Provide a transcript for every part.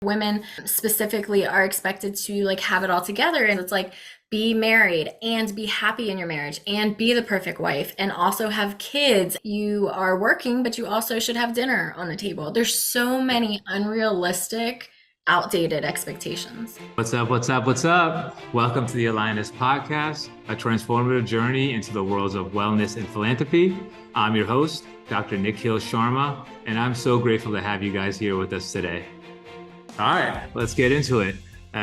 Women specifically are expected to like have it all together, and it's like be married and be happy in your marriage and be the perfect wife and also have kids. You are working, but you also should have dinner on the table. There's so Yeah. many unrealistic, outdated expectations. What's up? What's up? What's up? Welcome to the AlignUs podcast, a transformative journey into the worlds of wellness and philanthropy. I'm your host, Dr. Nikhil Sharma, and I'm so grateful to have you guys here with us today. All right, let's get into it.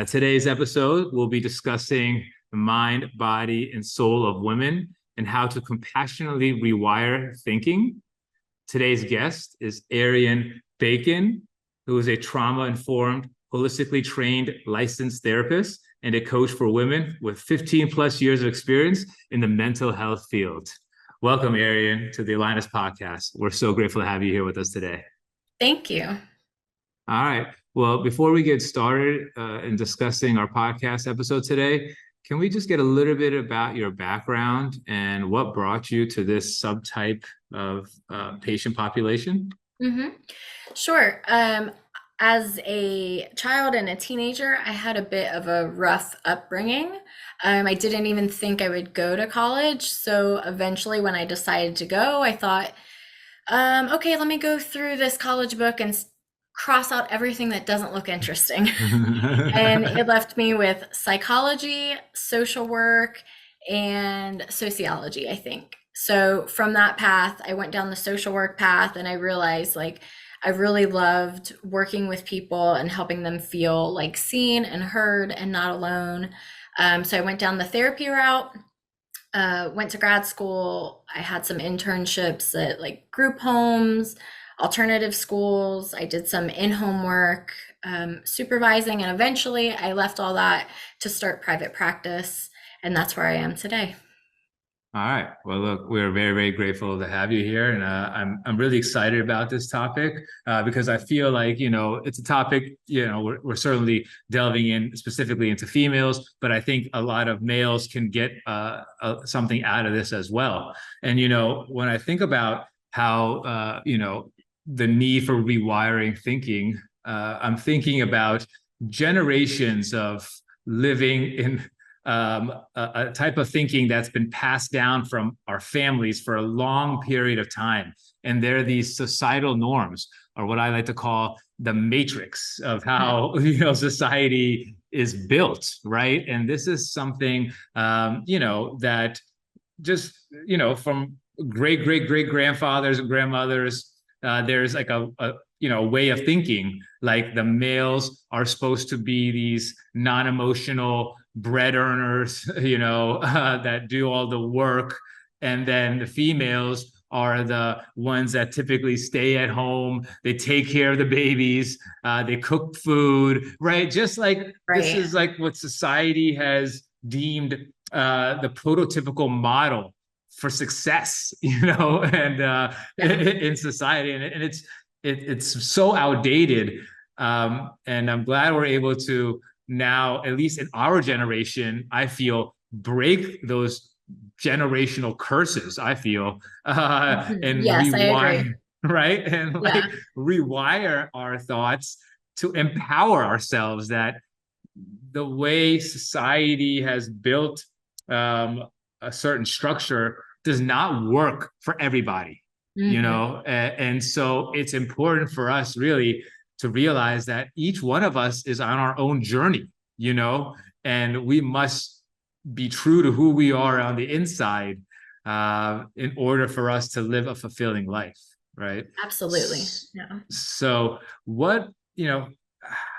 Today's episode, we'll be discussing the mind, body, and soul of women and how to compassionately rewire thinking. Today's guest is 𝐦𝐨𝐵𝐿, who is a trauma-informed, holistically trained licensed therapist and a coach for women with 15 plus years of experience in the mental health field. Welcome, 𝐦𝐨𝐵𝐿, to the AlignUs podcast. We're so grateful to have you here with us today. Thank you. All right. Well, before we get started in discussing our podcast episode today, can we just get a little bit about your background and what brought you to this subtype of patient population? Mm-hmm. Sure. As a child and a teenager, I had a bit of a rough upbringing. I didn't even think I would go to college. So eventually, when I decided to go, I thought, okay, let me go through this college book and cross out everything that doesn't look interesting. And it left me with psychology, social work, and sociology, I think. So from that path, I went down the social work path and I realized like I really loved working with people and helping them feel like seen and heard and not alone. So I went down the therapy route, went to grad school. I had some internships at like group homes, alternative schools. I did some in-home work, supervising, and eventually I left all that to start private practice. And that's where I am today. All right. Well, look, we're very, very grateful to have you here, and I'm really excited about this topic because I feel like it's a topic we're certainly delving in specifically into females, but I think a lot of males can get something out of this as well. And when I think about how the need for rewiring thinking, I'm thinking about generations of living in a type of thinking that's been passed down from our families for a long period of time. And there are these societal norms, or what I like to call the matrix of how society is built, right? And this is something that just from great grandfathers and grandmothers, there's like a way of thinking, like the males are supposed to be these non-emotional bread earners, that do all the work. And then the females are the ones that typically stay at home. They take care of the babies. They cook food, right? Just like this Right. is like what society has deemed the prototypical model for success, and Yeah. in society. And it's so outdated. And I'm glad we're able to now, at least in our generation, I feel, break those generational curses, I feel, Mhm. and Yes, I rewire, agree. right? And like Yeah. rewire our thoughts to empower ourselves that the way society has built a certain structure does not work for everybody, Hmm. and so it's important for us really to realize that each one of us is on our own journey, and we must be true to who we are on the inside in order for us to live a fulfilling life, right? Absolutely. Yeah. So what,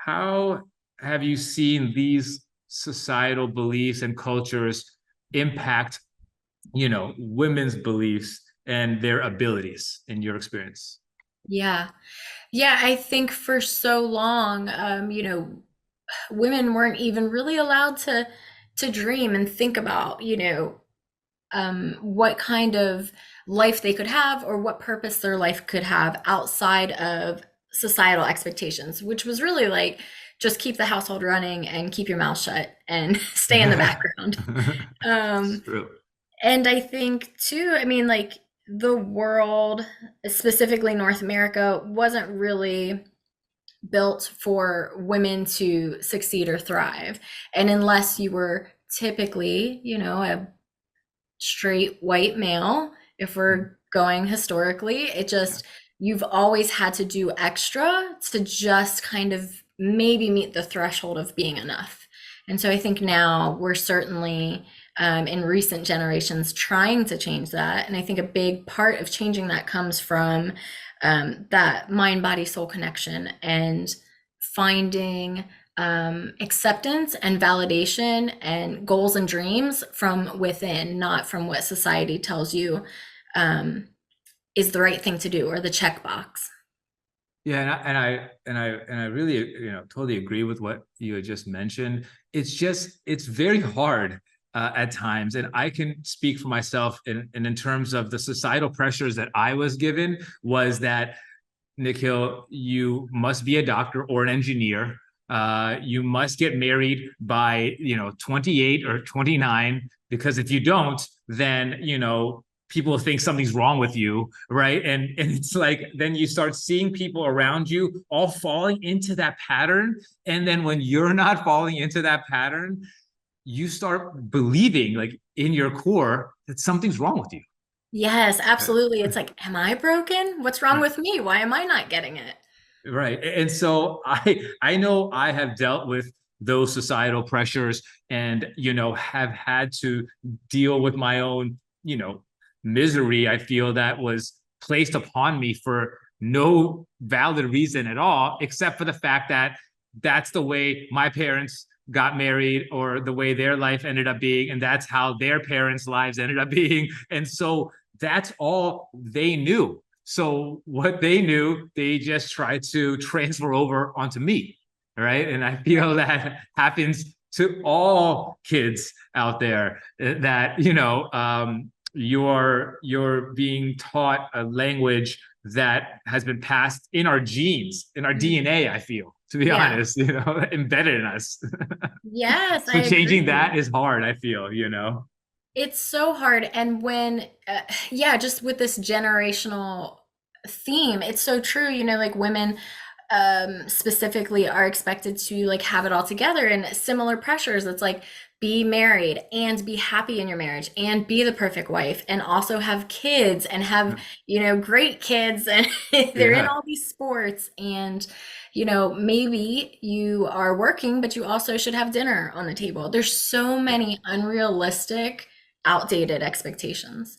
how have you seen these societal beliefs and cultures impact, women's beliefs and their abilities in your experience? Yeah. Yeah. I think for so long, women weren't even really allowed to dream and think about, what kind of life they could have or what purpose their life could have outside of societal expectations, which was really like just keep the household running and keep your mouth shut and stay in the background. It's Um, true. and I think too, I mean, like the world, specifically North America, wasn't really built for women to succeed or thrive. And unless you were typically, a straight white male, if we're going historically, Yeah. you've always had to do extra to just kind of maybe meet the threshold of being enough. And so I think now we're certainly in recent generations trying to change that. And I think a big part of changing that comes from that mind, body, soul connection and finding acceptance and validation and goals and dreams from within, not from what society tells you um, is the right thing to do or the checkbox. Yeah, and I really, totally agree with what you had just mentioned. It's very hard at times, and I can speak for myself in terms of the societal pressures that I was given was that 𝐤𝐤𝐤, you must be a doctor or an engineer. You must get married by 28 or 29, because if you don't, then people think something's wrong with you, right? And it's like then you start seeing people around you all falling into that pattern, and then when you're not falling into that pattern, you start believing like in your core that something's wrong with you. Yes, absolutely. It's like, am I broken? What's wrong with me? Why am I not getting it? Right. And so I know I have dealt with those societal pressures and have had to deal with my own, misery I feel that was placed upon me for no valid reason at all, except for the fact that that's the way my parents got married or the way their life ended up being, and that's how their parents' lives ended up being. And so that's all they knew. So what they knew, they just tried to transfer over onto me, right? And I feel Right. that happens to all kids out there. That you're being taught a language that has been passed in our genes, in our Mhm. DNA. I feel, to be Yeah. honest, embedded in us. Yes, I So changing agree. that is hard. I feel. It's so hard. And yeah, just with this generational theme, it's so true. Like women specifically are expected to like have it all together and similar pressures. It's like be married and be happy in your marriage and be the perfect wife and also have kids and have, great kids and they're in Yeah. all these sports and maybe you are working, but you also should have dinner on the table. There's so Yeah. many unrealistic, outdated expectations.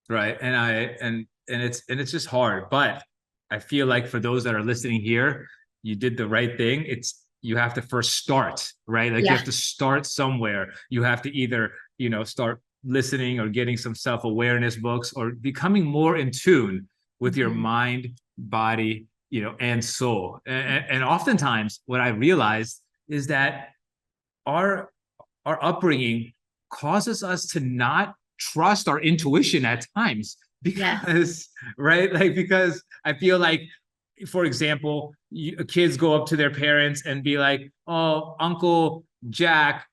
Right. And it's just hard, but I feel like for those that are listening here, you did the right thing. It's you have to first start, right? Like you Yeah. have to start somewhere. You have to either start listening or getting some self-awareness books or becoming more in tune with your Mhm. mind, body, and soul. And oftentimes what I realized is that our our upbringing causes us to not trust our intuition at times, Yes. because right, like, because I feel like, for example, kids go up to their parents and be like, oh, Uncle Jack,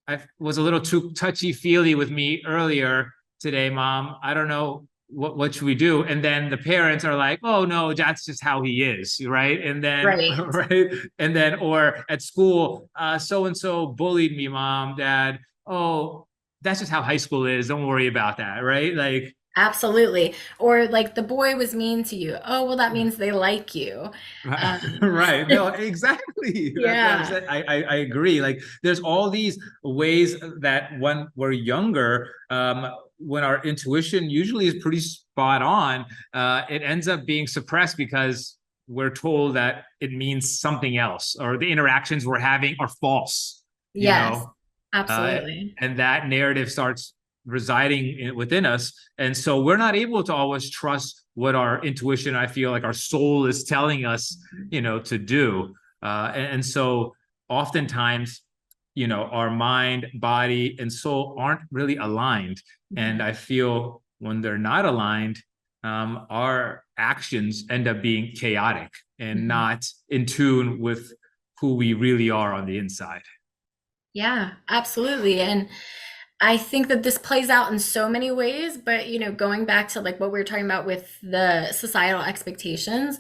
I was a little too touchy feely with me earlier today, Mom. I don't know what should we do. And then the parents are like, oh no, that's just how he is, right? And then Right. right, and then or at school, so and so bullied me, Mom, Dad. Oh, that's just how high school is. Don't worry about that, right? Like Absolutely. Or like the boy was mean to you. Oh, well, that means they like you. right. Um, Right. No, exactly. That's what I'm yeah. saying. I agree. Like there's all these ways that when we're younger, when our intuition usually is pretty spot on, it ends up being suppressed because we're told that it means something else, or the interactions we're having are false, you Yes. know? uh, Absolutely. and that narrative starts residing within us, and so we're not able to always trust what our intuition, I feel like our soul is telling us to do. And so oftentimes our mind, body, and soul aren't really aligned, and Mhm. I feel when they're not aligned, our actions end up being chaotic and Mhm. not in tune with who we really are on the inside. Yeah, absolutely. And I think that this plays out in so many ways, but going back to like what we were talking about with the societal expectations,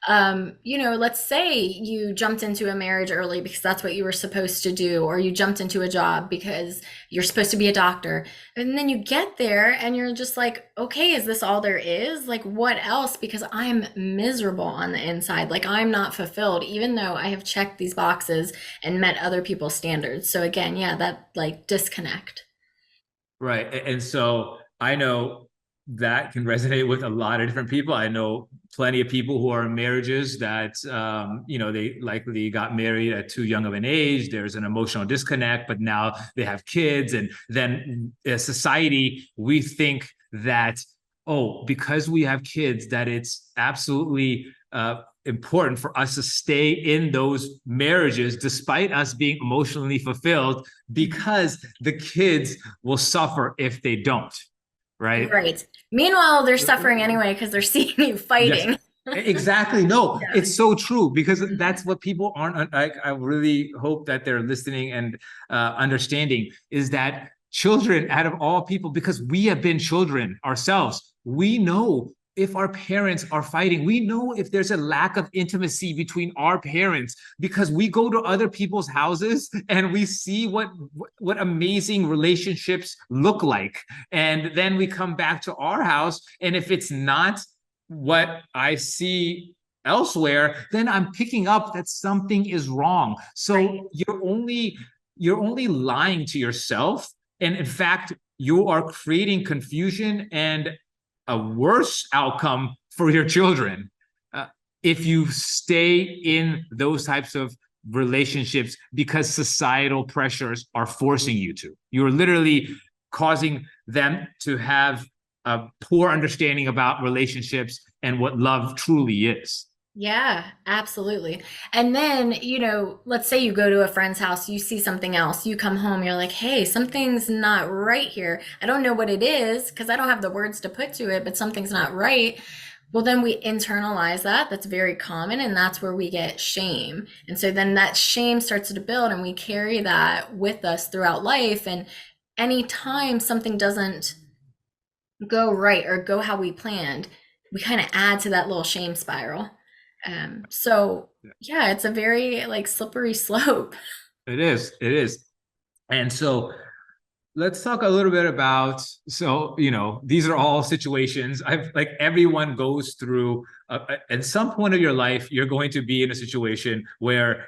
Yeah. let's say you jumped into a marriage early because that's what you were supposed to do, or you jumped into a job because you're supposed to be a doctor. And then you get there and you're just like, okay, is this all there is? Like, what else? Because I'm miserable on the inside. Like, I'm not fulfilled, even though I have checked these boxes and met other people's standards. So again, yeah, that like disconnect. Right. And so I know that can resonate with a lot of different people. I know plenty of people who are in marriages that, they likely got married at too young of an age. There's an emotional disconnect, but now they have kids. And then as society, we think that, oh, because we have kids, that it's absolutely important for us to stay in those marriages despite us being emotionally fulfilled, because the kids will suffer if they don't, right? Right. Meanwhile, they're suffering anyway because they're seeing you Yes, fighting. exactly. No, Yeah. it's so true, because that's what people aren't. I really hope that they're listening and understanding, is that children, out of all people, because we have been children ourselves, we know if our parents are fighting. We know if there's a lack of intimacy between our parents, because we go to other people's houses and we see what amazing relationships look like. And then we come back to our house, and if it's not what I see elsewhere, then I'm picking up that something is wrong. Right. So you're only lying to yourself, and in fact, you are creating confusion and a worse outcome for your children uh, if you stay in those types of relationships because societal pressures are forcing you to. You're literally causing them to have a poor understanding about relationships and what love truly is. Yeah, absolutely. And then, let's say you go to a friend's house, you see something else, you come home, you're like, hey, something's not right here. I don't know what it is because I don't have the words to put to it, but something's not right. Well, then we internalize that. That's very common. And that's where we get shame. And so then that shame starts to build and we carry that with us throughout life. And anytime something doesn't go right or go how we planned, we kind of add to that little shame spiral. So yeah, it's a very like slippery slope. It is. It is. And so let's talk a little bit about, so these are all situations I've like everyone goes through. At some point of your life, you're going to be in a situation where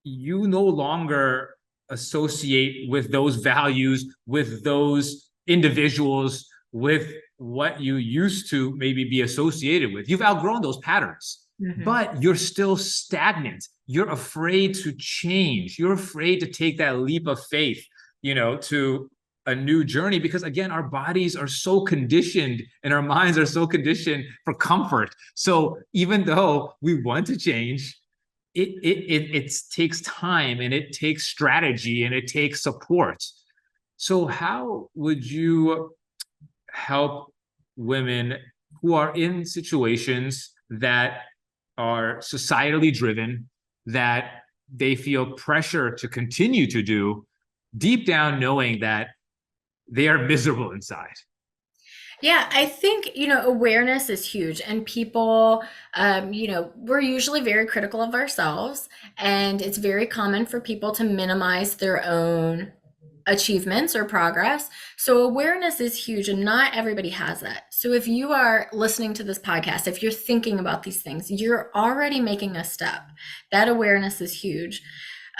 you no longer associate with those values, with those individuals, with what you used to maybe be associated with. You've outgrown those patterns, Mhm. but you're still stagnant. You're afraid to change. You're afraid to take that leap of faith, to a new journey, because again, our bodies are so conditioned and our minds are so conditioned for comfort. So even though we want to change, it takes time, and it takes strategy, and it takes support. So how would you help women who are in situations that are societally driven, that they feel pressure to continue to do, deep down knowing that they are miserable inside? Yeah, I think, awareness is huge. And people, we're usually very critical of ourselves. And it's very common for people to minimize their own achievements or progress. So awareness is huge and not everybody has that. So if you are listening to this podcast, if you're thinking about these things, you're already making a step. That awareness is huge.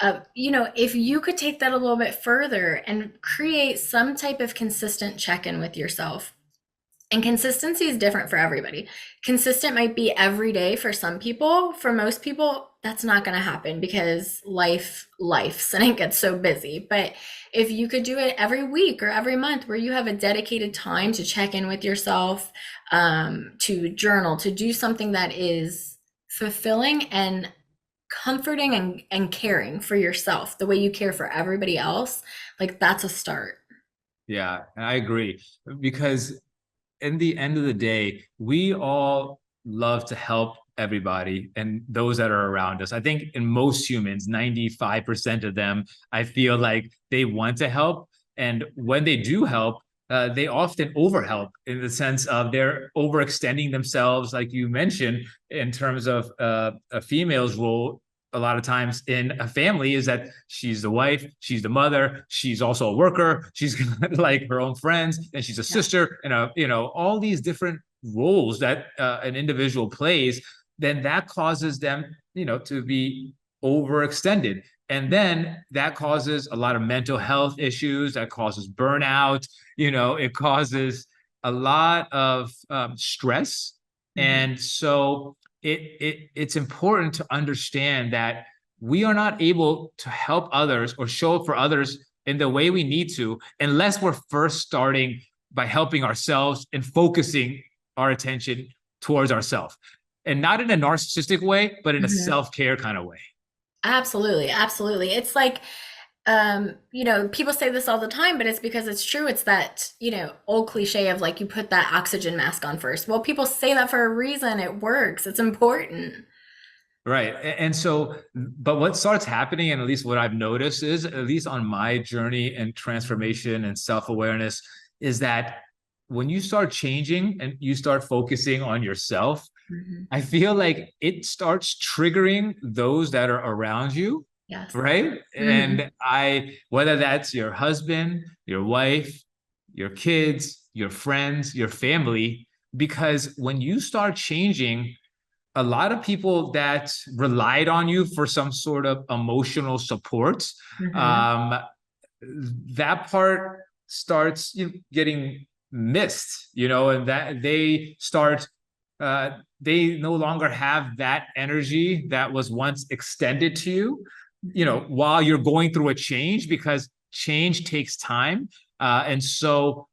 If you could take that a little bit further and create some type of consistent check-in with yourself. And consistency is different for everybody. Consistent might be every day for some people. For most people, that's not going to happen because life's and it gets so busy. But if you could do it every week or every month where you have a dedicated time to check in with yourself, to journal, to do something that is fulfilling and comforting and caring for yourself the way you care for everybody else, like that's a start. Yeah, and I agree, because in the end of the day, we all love to help everybody and those that are around us. I think in most humans, 95% of them, I feel like they want to help, And when they do help, they often overhelp in the sense of they're overextending themselves, like you mentioned, in terms of a female's role. A lot of times in a family is that she's the wife, she's the mother, she's also a worker, she's got like her own friends, and she's a Yeah. sister, and all these different roles that an individual plays. Then that causes them, to be overextended. And then that causes a lot of mental health issues, that causes burnout, it causes a lot of stress. Mhm. And so it's important to understand that we are not able to help others or show up for others in the way we need to unless we're first starting by helping ourselves and focusing our attention towards ourselves, and not in a narcissistic way, but in a Mhm. self-care kind of way. Absolutely, absolutely. It's like, people say this all the time, but it's because it's true. It's that, old cliche of like you put that oxygen mask on first. Well, people say that for a reason. It works. It's important. Right. And so, but what starts happening, and at least what I've noticed is, at least on my journey and transformation and self-awareness, is that when you start changing and you start focusing on yourself, Mhm. I feel like it starts triggering those that are around you, Yes. right? Mhm. And whether that's your husband, your wife, your kids, your friends, your family, because when you start changing, a lot of people that relied on you for some sort of emotional support, Mhm. um, that part starts getting missed, and that they no longer have that energy that was once extended to you, Mhm. while you're going through a change, because change takes time. And so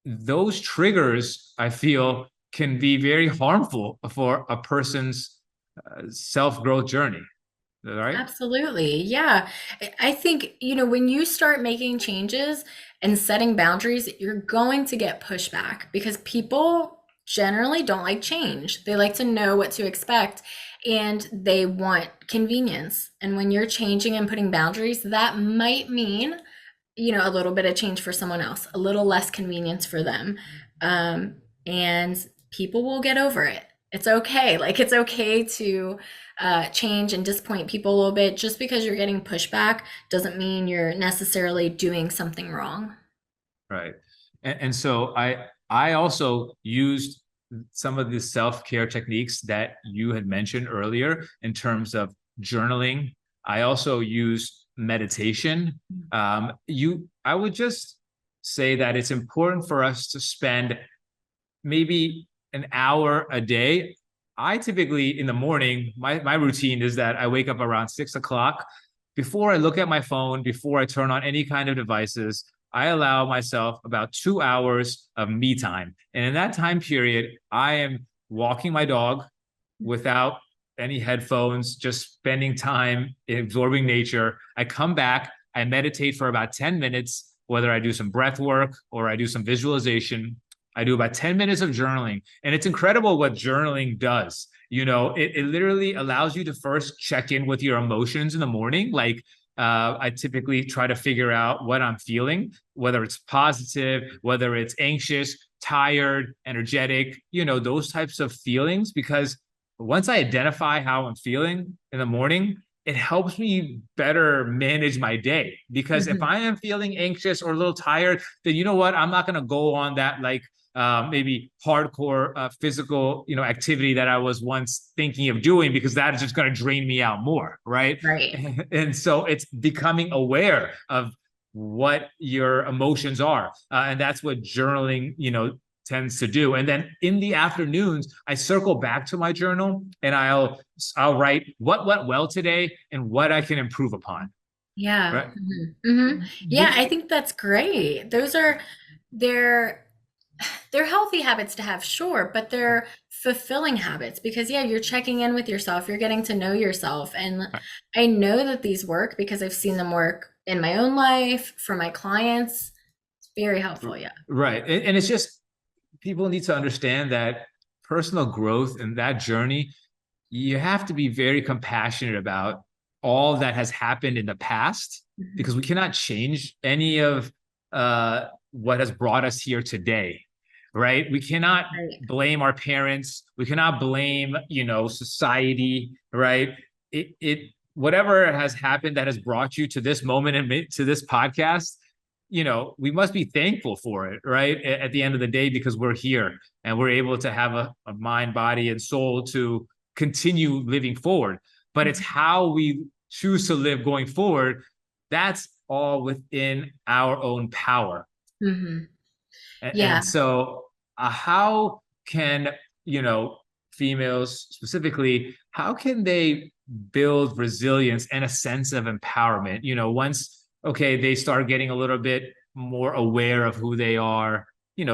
those triggers, I feel, can be very harmful for a person's self-growth journey. Right? Absolutely. Yeah. I think, when you start making changes and setting boundaries, you're going to get pushback because people generally don't like change. They like to know what to expect and they want convenience. And when you're changing and putting boundaries, that might mean, a little bit of change for someone else, a little less convenience for them. And people will get over it. It's okay. Like, it's okay to change and disappoint people a little bit. Just because you're getting pushback doesn't mean you're necessarily doing something wrong. Right. And so I also used some of the self-care techniques that you had mentioned earlier in terms of journaling. I also used meditation. I would just say that it's important for us to spend maybe an hour a day. I typically in the morning, my routine is that I wake up around 6 o'clock. Before I look at my phone, before I turn on any kind of devices, I allow myself about 2 hours of me time. And in that time period, I am walking my dog without any headphones, just spending time absorbing nature. I come back, I meditate for about 10 minutes, whether I do some breath work or I do some visualization. I do about 10 minutes of journaling. And it's incredible what journaling does. It literally allows you to first check in with your emotions in the morning. Like, I typically try to figure out what I'm feeling, whether it's positive, whether it's anxious, tired, energetic, those types of feelings. Because once I identify how I'm feeling in the morning, it helps me better manage my day. Because if Mhm. I am feeling anxious or a little tired, then you know what? I'm not going to go on that like maybe hardcore physical activity that I was once thinking of doing, because that is just going to drain me out more, right? Right. And so it's becoming aware of what your emotions are, and that's what journaling tends to do. And then in the afternoons, I circle back to my journal and I'll write what went well today and what I can improve upon. Yeah. Right? Yeah, I think that's great. They're they're healthy habits to have, sure, but they're fulfilling habits because, yeah, you're checking in with yourself, you're getting to know yourself. And I know that these work because I've seen them work in my own life for my clients. It's very helpful. Yeah. Right. And it's just, people need to understand that personal growth and that journey, you have to be very compassionate about all that has happened in the past, Mhm. because we cannot change any of what has brought us here today, right? We cannot Right. blame our parents. We cannot blame, society, right? It whatever has happened that has brought you to this moment and to this podcast, we must be thankful for it, right? At the end of the day, because we're here and we're able to have a mind, body, and soul to continue living forward. But it's how we choose to live going forward. That's all within our own power. Hmm. Yeah. And so, how can, you know, females specifically, how can they build resilience and a sense of empowerment? Once, okay, they start getting a little bit more aware of who they are,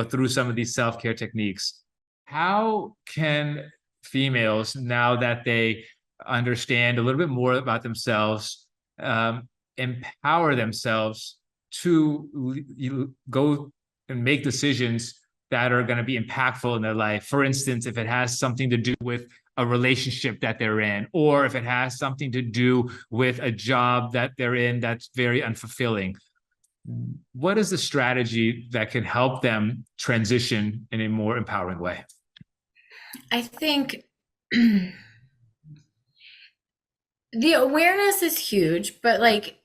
through some of these self care techniques. How can females, now that they understand a little bit more about themselves, empower themselves to go and make decisions that are going to be impactful in their life? For instance, if it has something to do with a relationship that they're in, or if it has something to do with a job that they're in that's very unfulfilling. What is the strategy that can help them transition in a more empowering way? I think the awareness is huge, but like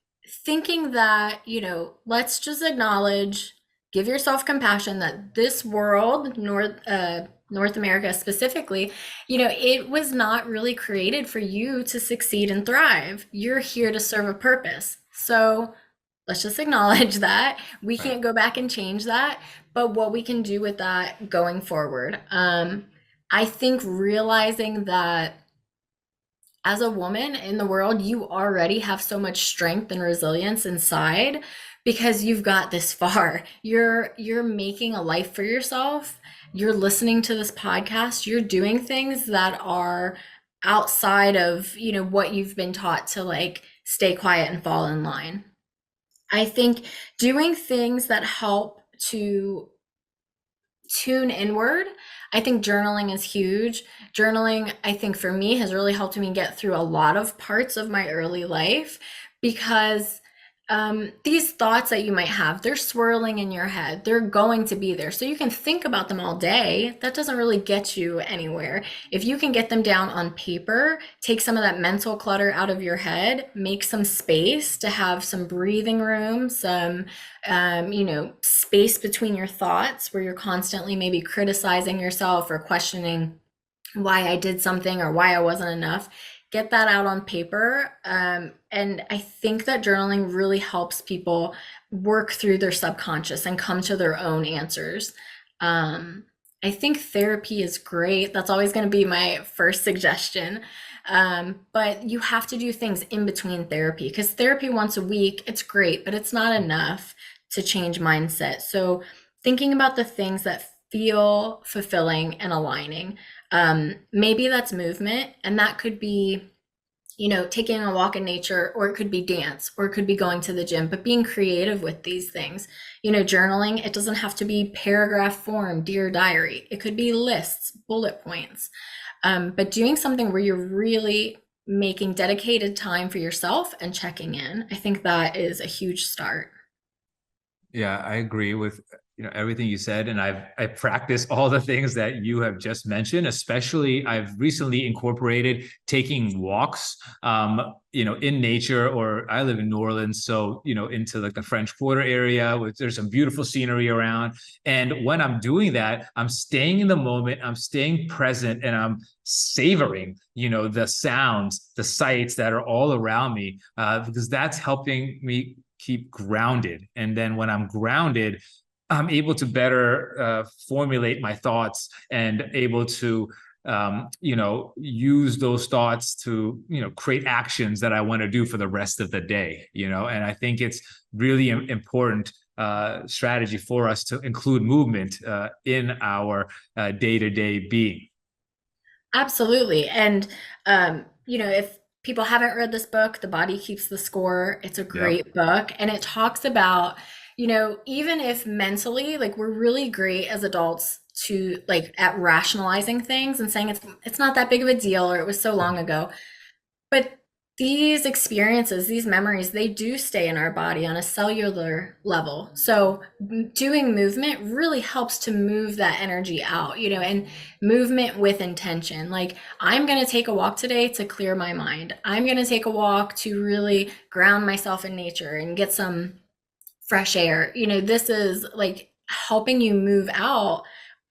thinking that, let's just acknowledge, give yourself compassion that this world, North America specifically, it was not really created for you to succeed and thrive. You're here to serve a purpose. So let's just acknowledge that. We Right. can't go back and change that, but what we can do with that going forward. I think realizing that as a woman in the world, you already have so much strength and resilience inside because you've got this far. You're making a life for yourself. You're listening to this podcast. You're doing things that are outside of, what you've been taught to like stay quiet and fall in line. I think doing things that help to tune inward. I think journaling is huge. Journaling, I think for me, has really helped me get through a lot of parts of my early life because these thoughts that you might have, they're swirling in your head. They're going to be there. So you can think about them all day. That doesn't really get you anywhere. If you can get them down on paper, take some of that mental clutter out of your head, make some space to have some breathing room, some space between your thoughts where you're constantly maybe criticizing yourself or questioning why I did something or why I wasn't enough. Get that out on paper. And I think that journaling really helps people work through their subconscious and come to their own answers. I think therapy is great. That's always going to be my first suggestion. But you have to do things in between therapy because therapy once a week, it's great, but it's not enough to change mindset. So thinking about the things that feel fulfilling and aligning. Maybe that's movement, and that could be, taking a walk in nature, or it could be dance, or it could be going to the gym, but being creative with these things. Journaling, it doesn't have to be paragraph form, dear diary. It could be lists, bullet points. But doing something where you're really making dedicated time for yourself and checking in, I think that is a huge start. Yeah, I agree with everything you said, and I practice all the things that you have just mentioned. Especially, I've recently incorporated taking walks, in nature. Or I live in New Orleans, so into like the French Quarter area, which there's some beautiful scenery around. And when I'm doing that, I'm staying in the moment, I'm staying present, and I'm savoring, the sounds, the sights that are all around me, because that's helping me keep grounded. And then when I'm grounded, I'm able to better formulate my thoughts and able to use those thoughts to create actions that I want to do for the rest of the day. And I think it's really important strategy for us to include movement in our day-to-day being. Absolutely. And, if people haven't read this book, The Body Keeps the Score, it's a Yep. great book. And it talks about, even if mentally, like we're really great as adults to like at rationalizing things and saying it's not that big of a deal or it was so long ago. But These experiences, these memories, they do stay in our body on a cellular level. So doing movement really helps to move that energy out, and movement with intention. Like, I'm going to take a walk today to clear my mind. I'm going to take a walk to really ground myself in nature and get some fresh air. This is like helping you move out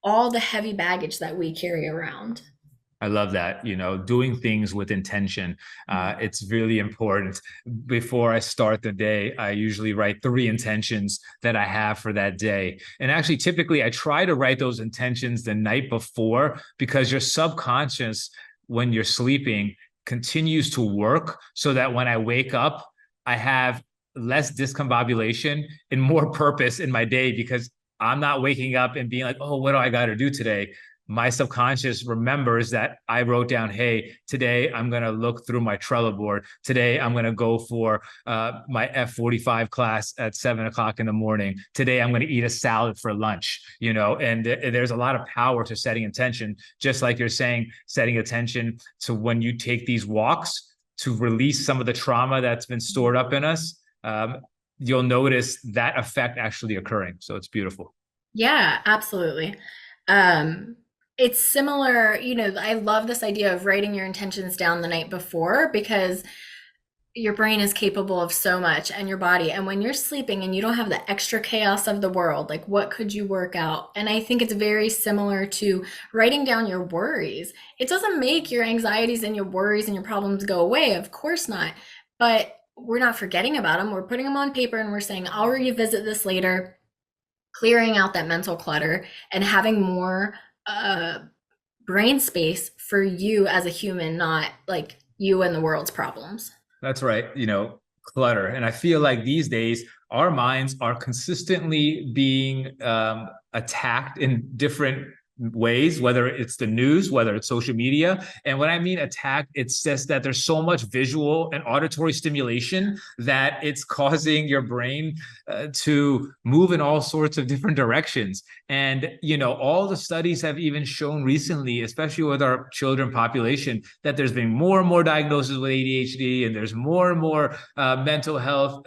all the heavy baggage that we carry around. I love that, doing things with intention. It's really important. Before I start the day, I usually write 3 intentions that I have for that day. And actually, typically, I try to write those intentions the night before because your subconscious, when you're sleeping, continues to work so that when I wake up, I have less discombobulation and more purpose in my day because I'm not waking up and being like, oh, what do I got to do today? My subconscious remembers that I wrote down, hey, today I'm going to look through my Trello board. Today I'm going to go for my F45 class at 7 o'clock in the morning. Today I'm going to eat a salad for lunch, and there's a lot of power to setting intention, just like you're saying, setting attention to when you take these walks to release some of the trauma that's been stored up in us. You'll notice that effect actually occurring. So it's beautiful. Yeah, absolutely. Um, it's similar, I love this idea of writing your intentions down the night before because your brain is capable of so much and your body. And when you're sleeping and you don't have the extra chaos of the world, like what could you work out? And I think it's very similar to writing down your worries. It doesn't make your anxieties and your worries and your problems go away, of course not. But we're not forgetting about them. We're putting them on paper and we're saying, I'll revisit this later, clearing out that mental clutter and having more uh, brain space for you as a human, not like you and the world's problems. That's right. Clutter. And I feel like these days our minds are consistently being attacked in different ways, whether it's the news, whether it's social media. And when I mean attack, it's just that there's so much visual and auditory stimulation that it's causing your brain to move in all sorts of different directions. And, all the studies have even shown recently, especially with our children population, that there's been more and more diagnoses with ADHD and there's more and more mental health,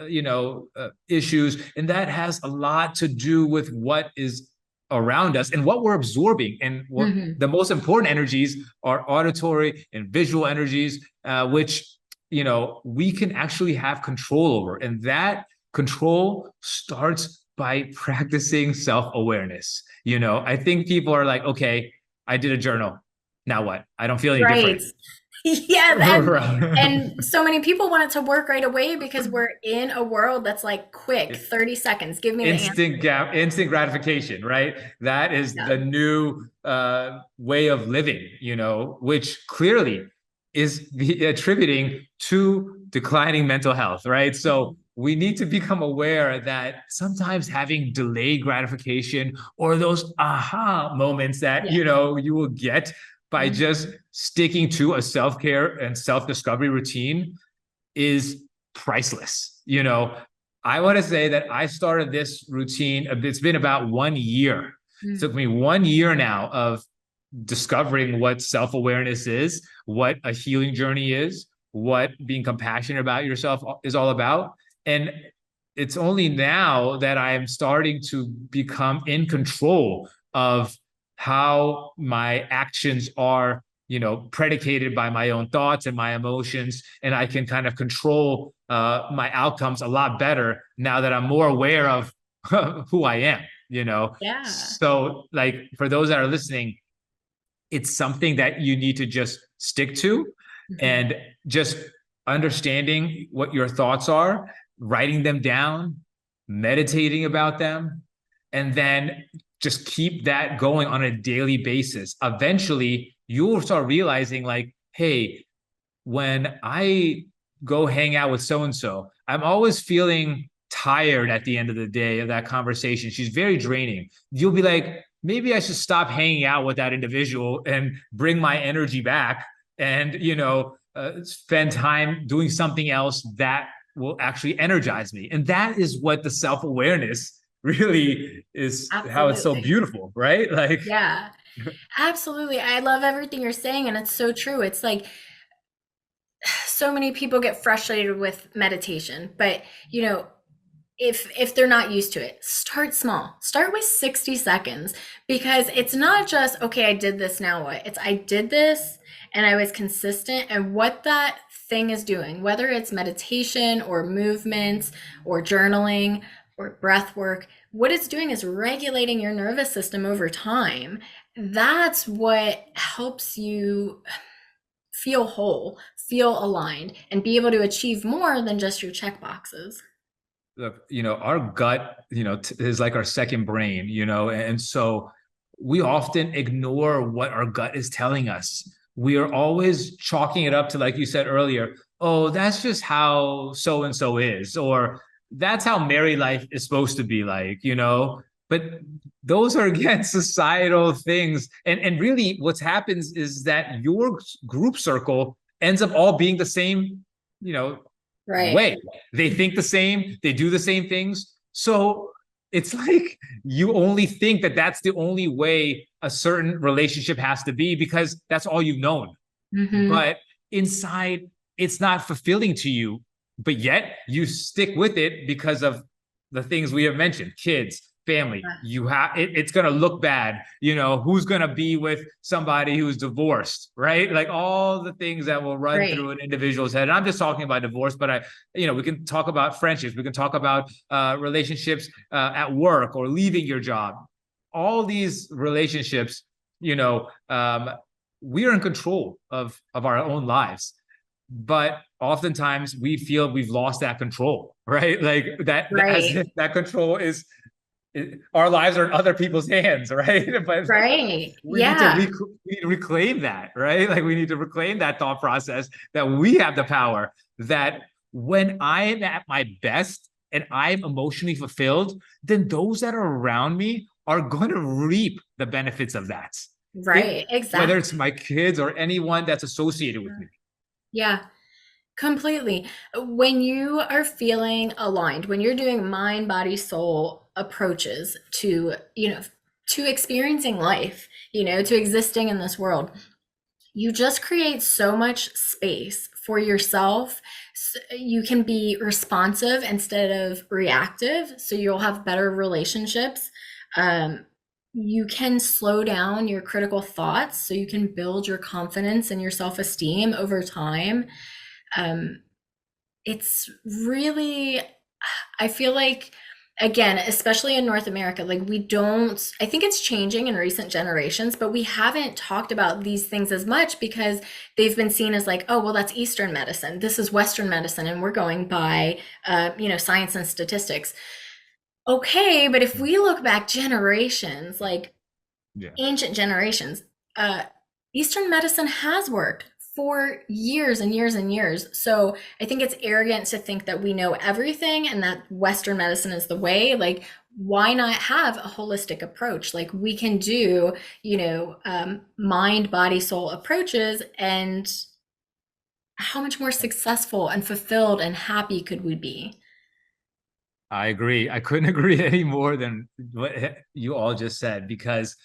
issues. And that has a lot to do with what is around us and what we're absorbing. And what Mm-hmm. the most important energies are auditory and visual energies, which, we can actually have control over. And that control starts by practicing self-awareness. I think people are like, okay, I did a journal. Now what? I don't feel any Right. different. Yeah, Right. and so many people want it to work right away because we're in a world that's like quick, 30 seconds. Give me the answer. Instant gratification, right? That is Yeah. the new way of living, which clearly is attributing to declining mental health, right? So we need to become aware that sometimes having delayed gratification or those aha moments that Yeah. you will get by just Mhm. sticking to a self-care and self-discovery routine is priceless. I want to say that I started this routine. It's been about 1 year. It took Mm. me 1 year now of discovering what self-awareness is, what a healing journey is, what being compassionate about yourself is all about. And it's only now that I am starting to become in control of how my actions are, predicated by my own thoughts and my emotions. And I can kind of control my outcomes a lot better now that I'm more aware of who I am, Yeah. So, like, for those that are listening, it's something that you need to just stick to Mhm. and just understanding what your thoughts are, writing them down, meditating about them, and then just keep that going on a daily basis. Eventually, you'll start realizing, like, hey, when I go hang out with so and so, I'm always feeling tired at the end of the day of that conversation. She's very draining. You'll be like, maybe I should stop hanging out with that individual and bring my energy back and, spend time doing something else that will actually energize me. And that is what the self awareness really is, how it's so Absolutely. beautiful, right? Like, Yeah. Absolutely. I love everything you're saying, and it's so true. It's like so many people get frustrated with meditation, but you know, if they're not used to it, start small. Start with 60 seconds, because it's not just, okay, I did this, now what? It's, I did this and I was consistent, and what that thing is doing, whether it's meditation or movement or journaling or breath work, what it's doing is regulating your nervous system over time. That's what helps you feel whole, feel aligned, and be able to achieve more than just your check boxes. Look, our gut, is like our second brain, and so we often ignore what our gut is telling us. We are always chalking it up to, like you said earlier, oh, that's just how so and so is, or that's how married life is supposed to be like. But those are, again, societal things. And really what happens is that your group circle ends up all being the same, you know, Right. way. They think the same, they do the same things. So it's like you only think that that's the only way a certain relationship has to be because that's all you've known. Mm-hmm. But inside, it's not fulfilling to you, but yet you stick with it because of the things we have mentioned: kids, family. It's going to look bad. Who's going to be with somebody who's divorced, right? Like all the things that will run Right. through an individual's head. And I'm just talking about divorce, but we can talk about friendships. We can talk about relationships at work or leaving your job. All these relationships, we are in control of our own lives, but oftentimes we feel we've lost that control, right? Like that as Right. if that control is our lives are in other people's hands, right? But Right. we need to Yeah. reclaim that, right? Like we need to reclaim that thought process that we have the power, that when I am at my best and I'm emotionally fulfilled, then those that are around me are going to reap the benefits of that. Right. Whether Exactly. it's my kids or anyone that's associated with me. Yeah. Completely. When you are feeling aligned, when you're doing mind, body, soul approaches to, to experiencing life, to existing in this world, you just create so much space for yourself. You can be responsive instead of reactive, so you'll have better relationships. Um, you can slow down your critical thoughts, so you can build your confidence and your self-esteem over time. Um, it's really, I feel like, again, especially in North America, like we don't, I think it's changing in recent generations, but we haven't talked about these things as much because they've been seen as like, oh, well, that's Eastern medicine. This is Western medicine, and we're going by, science and statistics. Okay, but if we look back generations, like Yeah. ancient generations, uh, Eastern medicine has worked for years and years and years. So I think it's arrogant to think that we know everything and that Western medicine is the way. Like, why not have a holistic approach? Like, we can do, mind, body, soul approaches, and how much more successful and fulfilled and happy could we be? I agree. I couldn't agree any more than what you all just said, because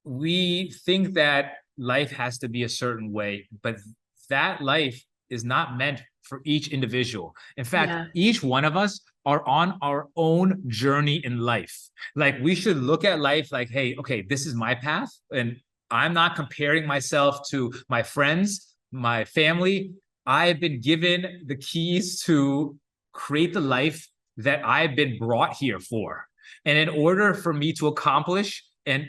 we think that life has to be a certain way, but that life is not meant for each individual. In fact, Yeah. each one of us are on our own journey in life. Like we should look at life like, hey, okay, this is my path, and I'm not comparing myself to my friends, my family. I've been given the keys to create the life that I've been brought here for. And in order for me to accomplish and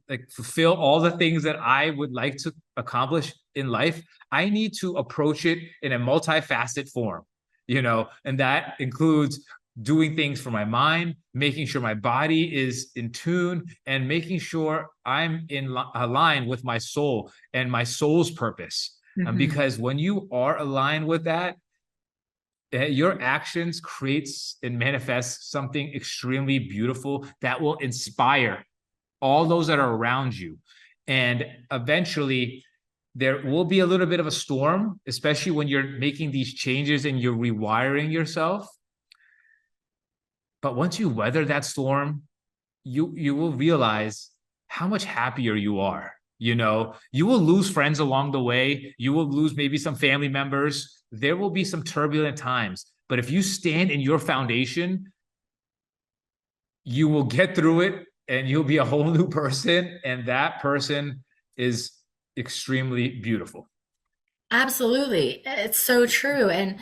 like fulfill all the things that I would like to accomplish in life, I need to approach it in a multifaceted form, and that includes doing things for my mind, making sure my body is in tune, and making sure I'm in aligned with my soul and my soul's purpose. Mm-hmm. Because when you are aligned with that, your actions creates and manifests something extremely beautiful that will inspire all those that are around you. And eventually there will be a little bit of a storm, especially when you're making these changes and you're rewiring yourself. But once you weather that storm, you will realize how much happier you are. You know, you will lose friends along the way. You will lose maybe some family members. There will be some turbulent times. But if you stand in your foundation, you will get through it and you'll be a whole new person. And that person is extremely beautiful. Absolutely. It's so true. And,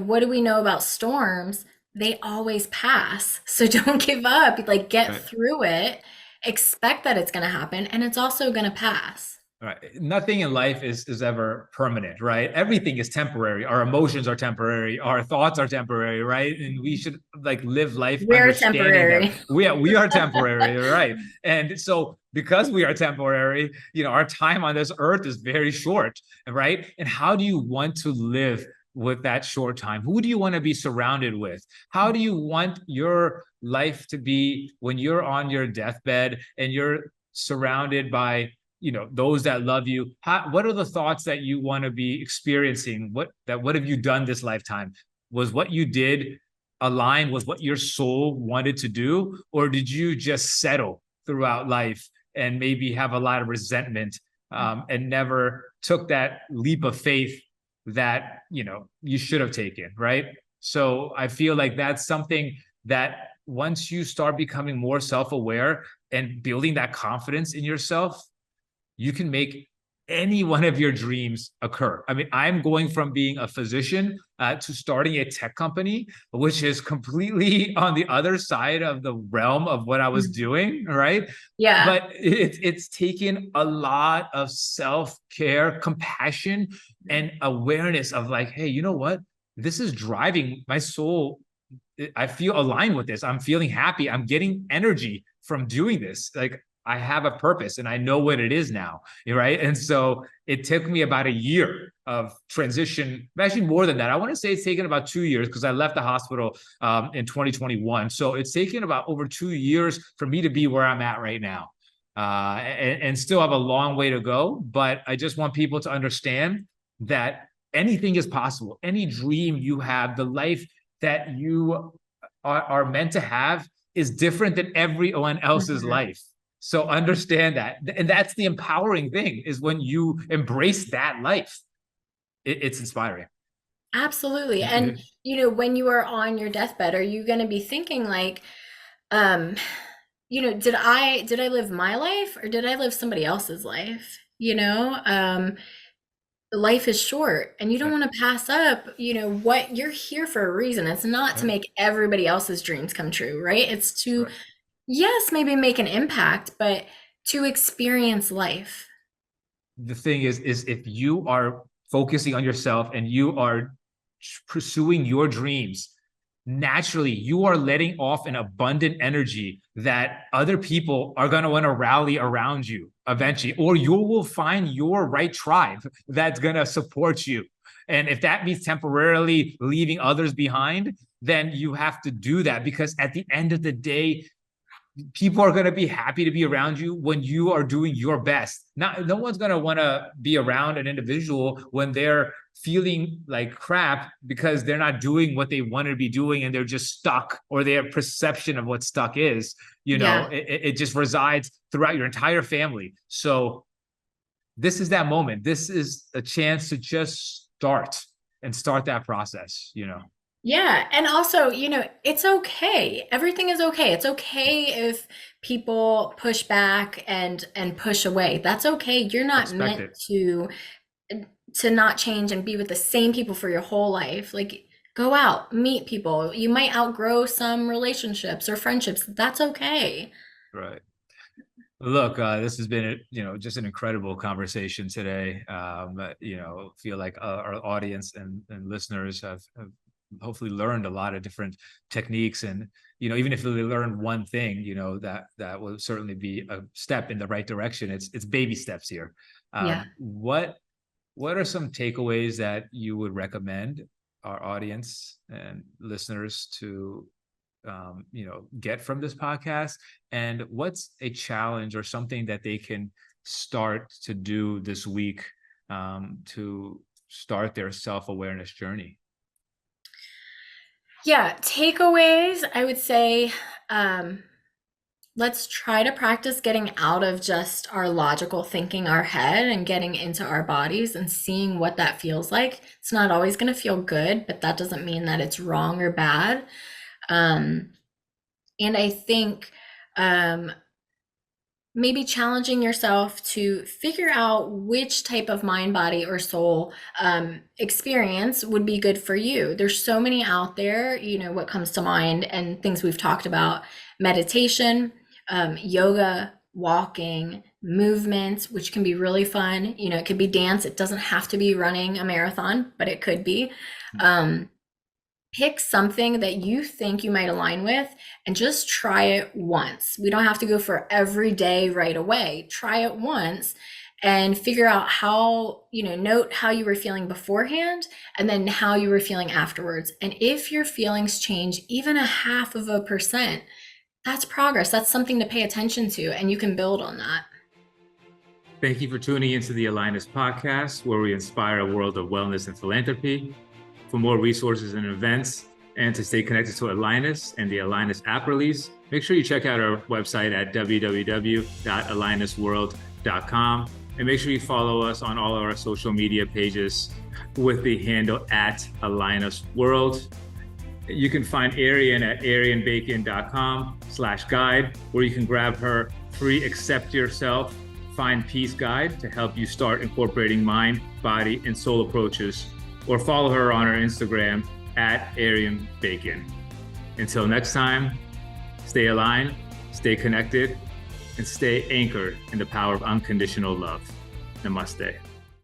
what do we know about storms? They always pass. So don't give up. Like, get Right. through it, expect that it's going to happen, and it's also going to pass. Right. Nothing in life is ever permanent, right? Everything is temporary. Our emotions are temporary. Our thoughts are temporary, right? And we should like live life We're understanding them. temporary. We are temporary, right? And so because we are temporary, our time on this earth is very short, right? And how do you want to live with that short time? Who do you want to be surrounded with? How do you want your life to be when you're on your deathbed and you're surrounded by those that love you? What are the thoughts that you want to be experiencing? What have you done this lifetime? Was what you did aligned with what your soul wanted to do, or did you just settle throughout life and maybe have a lot of resentment, and never took that leap of faith that you should have taken, right? So I feel like that's something that once you start becoming more self-aware and building that confidence in yourself, you can make any one of your dreams occur. I mean, I'm going from being a physician to starting a tech company, which is completely on the other side of the realm of what I was doing, right? Yeah. But it's taken a lot of self-care, compassion, and awareness of like, hey, you know what? This is driving my soul. I feel aligned with this. I'm feeling happy. I'm getting energy from doing this. Like I have a purpose and I know what it is now, right? And so it took me about a year of transition, actually more than that. I want to say it's taken about 2 years because I left the hospital in 2021. So it's taken about over 2 years for me to be where I'm at right now. And still have a long way to go, but I just want people to understand that anything is possible. Any dream you have, the life that you are meant to have is different than everyone else's Mhm. life. So understand that. And that's the empowering thing, is when you embrace that life, it's inspiring. Absolutely. And, when you are on your deathbed, are you going to be thinking like, um, did I live my life or did I live somebody else's life? Life is short and you don't Right. want to pass up, what you're here for a reason. It's not to Right. make everybody else's dreams come true, right? It's to, Right. yes, maybe make an impact, but to experience life. The thing is if you are focusing on yourself and you are pursuing your dreams, naturally you are letting off an abundant energy that other people are going to want to rally around you eventually, or you will find your right tribe that's going to support you. And if that means temporarily leaving others behind, then you have to do that, because at the end of the day, people are going to be happy to be around you when you are doing your best. Not, no one's going to want to be around an individual when they're feeling like crap because they're not doing what they want to be doing and they're just stuck, or their perception of what stuck is. Yeah. It just resides throughout your entire family. So this is that moment. This is a chance to just start that process. Yeah, and also, it's okay. Everything is okay. It's okay if people push back and push away. That's okay. You're not Expect meant it. to not change and be with the same people for your whole life. Like, go out, meet people. You might outgrow some relationships or friendships. That's okay. Right. Look, this has been, just an incredible conversation today. Feel like our audience and listeners have hopefully learned a lot of different techniques, and even if they learn one thing, that will certainly be a step in the right direction. It's baby steps here. Yeah. What are some takeaways that you would recommend our audience and listeners to get from this podcast? And what's a challenge or something that they can start to do this week, to start their self-awareness journey? Yeah, takeaways, I would say, um, let's try to practice getting out of just our logical thinking, our head, and getting into our bodies and seeing what that feels like. It's not always going to feel good, but that doesn't mean that it's wrong or bad. Um, and I think um, maybe challenging yourself to figure out which type of mind, body, or soul experience would be good for you. There's so many out there, what comes to mind and things we've talked about: meditation, yoga, walking, movement, which can be really fun. It could be dance. It doesn't have to be running a marathon, but it could be. Pick something that you think you might align with and just try it once. We don't have to go for every day right away. Try it once and figure out how, note how you were feeling beforehand and then how you were feeling afterwards. And if your feelings change even 0.5%, that's progress. That's something to pay attention to, and you can build on that. Thank you for tuning into the AlignUs podcast, where we inspire a world of wellness and philanthropy. For more resources and events, and to stay connected to AlignUs and the AlignUs app release, make sure you check out our website at www.alignusworld.com. And make sure you follow us on all of our social media pages with the handle at AlignUsWorld. You can find Arian at arianbacon.com/guide, where you can grab her free Accept Yourself, Find Peace guide to help you start incorporating mind, body, and soul approaches, or follow her on her Instagram at arianbacon. Until next time, stay aligned, stay connected, and stay anchored in the power of unconditional love. Namaste.